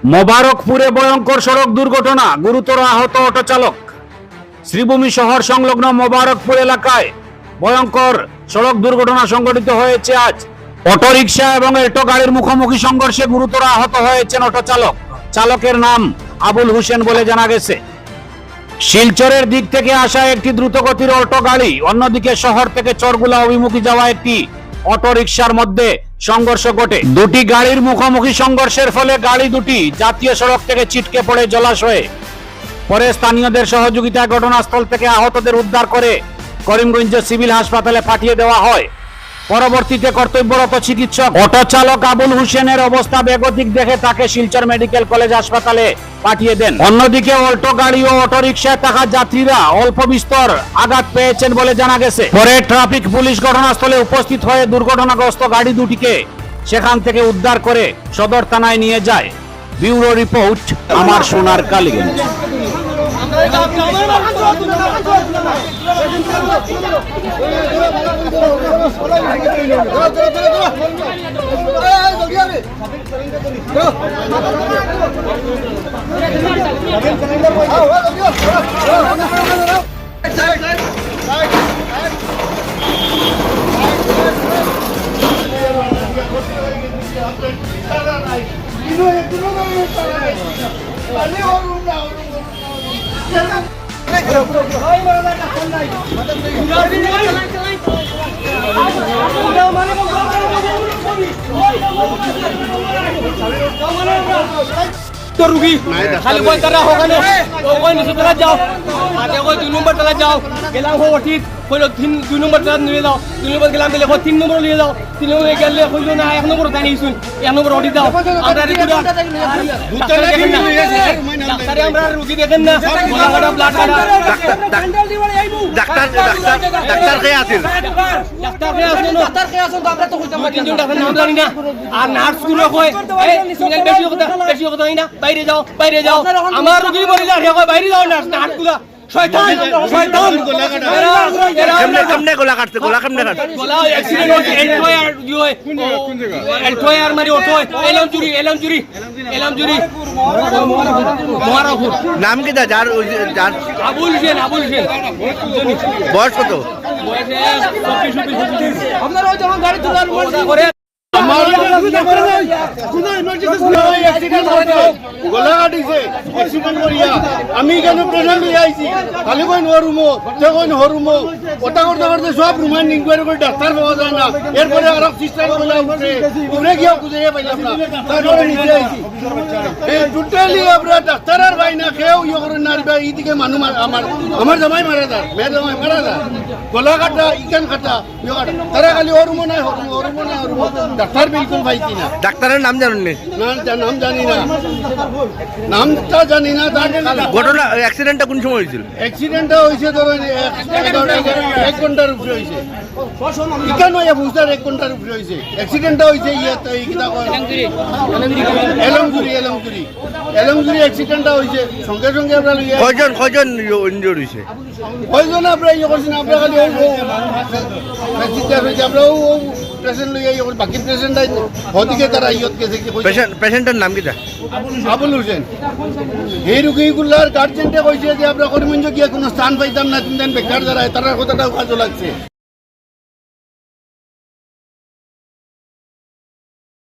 মোবারকপুরে ভয়ঙ্কর সড়ক দুর্ঘটনা, গুরুতর আহত অটো চালক। শ্রীভূমি শহর সংলগ্ন মোবারকপুর এলাকায় ভয়ঙ্কর সড়ক দুর্ঘটনা সংঘটিত হয়েছে আজ। অটোরিকশা এবং এল্টো গাড়ির মুখোমুখি সংঘর্ষে গুরুতর আহত হয়েছেন অটো চালক। চালকের নাম আবুল হোসেন বলে জানা গেছে। শিলচরের দিক থেকে আসা একটি দ্রুতগতির অটো গাড়ি, অন্যদিকে শহর থেকে চরগুলা অভিমুখী যাওয়া একটি অটোরিকশার মধ্যে সংঘর্ষ ঘটে। দুটি গাড়ির মুখোমুখি সংঘর্ষের ফলে গাড়ি দুটি জাতীয় সড়ক থেকে ছিটকে পড়ে জলাশয়ে। পরে স্থানীয়দের সহযোগিতায় ঘটনাস্থল থেকে আহতদের উদ্ধার করে করিমগঞ্জ সিভিল হাসপাতালে পাঠিয়ে দেওয়া হয়। পরবর্তীতে কর্তব্যরত চিকিৎসক অটো চালক আবুল হোসেনের অবস্থা বেগতিক দেখে তাকে শিলচর মেডিকেল কলেজ হাসপাতালে পাঠিয়ে দেন। অন্যদিকে অল্টো গাড়ি ও অটোরিকশায় থাকা যাত্রীরা অল্প বিস্তর আঘাত পেয়েছেন বলে জানা গেছে। পরে ট্রাফিক পুলিশ ঘটনাস্থলে উপস্থিত হয়ে দুর্ঘটনাগ্রস্ত গাড়ি দুটিকে সেখান থেকে উদ্ধার করে সদর থানায় নিয়ে যায়। ব্যুরো রিপোর্ট, আমার সোনার কালীগঞ্জ। तो रुकी खाली कोई तरह होगा ना तो कोई नहीं तरह जाओ आगे कोई 2 नंबर तरह जाओ गेला हो ठीक कोई 2 नंबर तरह ले जाओ 2 नंबर गेला ले 3 नंबर ले जाओ 3 नंबर गेले कोई ना 1 नंबर दानी सुन 1 नंबर ओडी जाओ আমরা রিকুডা ডাক্তারে আমরা রোগী দেখেন না গোলাঘাটা ব্লাড কাটা ডাক্তার কে আছেন ডাক্তার কে আছেন তো আমরা তো কইতাম তিনজন ডাক্তার নাম জানি না আর নার্স গুলো কয় এই সিগন্যাল বেশি কথা না বাইরে যাও আমার রোগী মরে যায় কয় বাইরে যাও নার্স গুলো শয়তান কেমনে গোলা কাটছে গোলা কেমনে কাটছে গোলা অ্যাক্সিডেন্ট হইছে এলটোয়ার মানে অটো এলমজুরি মোহারাপুর নাম কি দা যার আবুল হোসেন বয়স কত? বয়সে 24 আপনারা ওই যখন গাড়ি তোলার করে আমি কেন প্রেজেন্ট হয়ে আইছি খালি কই নরুমো কই নরুমো কথা করতে করতে সব রুমান ইনকোয়ারি করে ডাক্তার পাওয়া যায় না। এরপরে আরো সিস্টেম বলে উঠে উড়ে গিয়ে খুঁজে পাইলাম না, তারপরে নিচে আইছি। এই টোটালি আমরা ডাক্তারের ভাই না কেউ ইয়ে করেন না। এইদিকে মানুষ আমার জামাই মারা যায়, মেয়ের জামাই মারা যায়, গলা কাটা ইকান কাটা ইয়ে কাটা, তারা খালি হরুমো নাই হরুমো ডাক্তার বিলকুল পাইছি না। ডাক্তারের নাম জানেন নি? নাম জানি না, নামটা জানি না। ঘটনা অ্যাক্সিডেন্টটা কোন সময় হয়েছিল? অ্যাক্সিডেন্টটা হয়েছে ধরেন 1 ঘন্টার উপরে হয়েছে। কেন বুঝতে 1 ঘন্টার উপরে হয়েছে অ্যাক্সিডেন্টটা হয়েছে। এলমজুরি অ্যাক্সিডেন্টটা হয়েছে। সঙ্গে সঙ্গে আমরা কয়জন ইনজুর হয়েছে? কয়জন আমরা ইয়ে করছি না, আমরা খালি আমরা পেশেন্ট লইয়া ইয়ে বাকি পেশেন্ট হদিকে তারা ইয়ত গেছে। পেশেন্টের নাম কি? আবুল হোসেন। এই রুগীগুলার গার্জেন্টে কইছে যে আমরা করিমগঞ্জ গিয়ে কোনো স্থান পাইতাম না, 3 দিন বেকার দাঁড়ায়, তার কথাটাও কাজে লাগছে।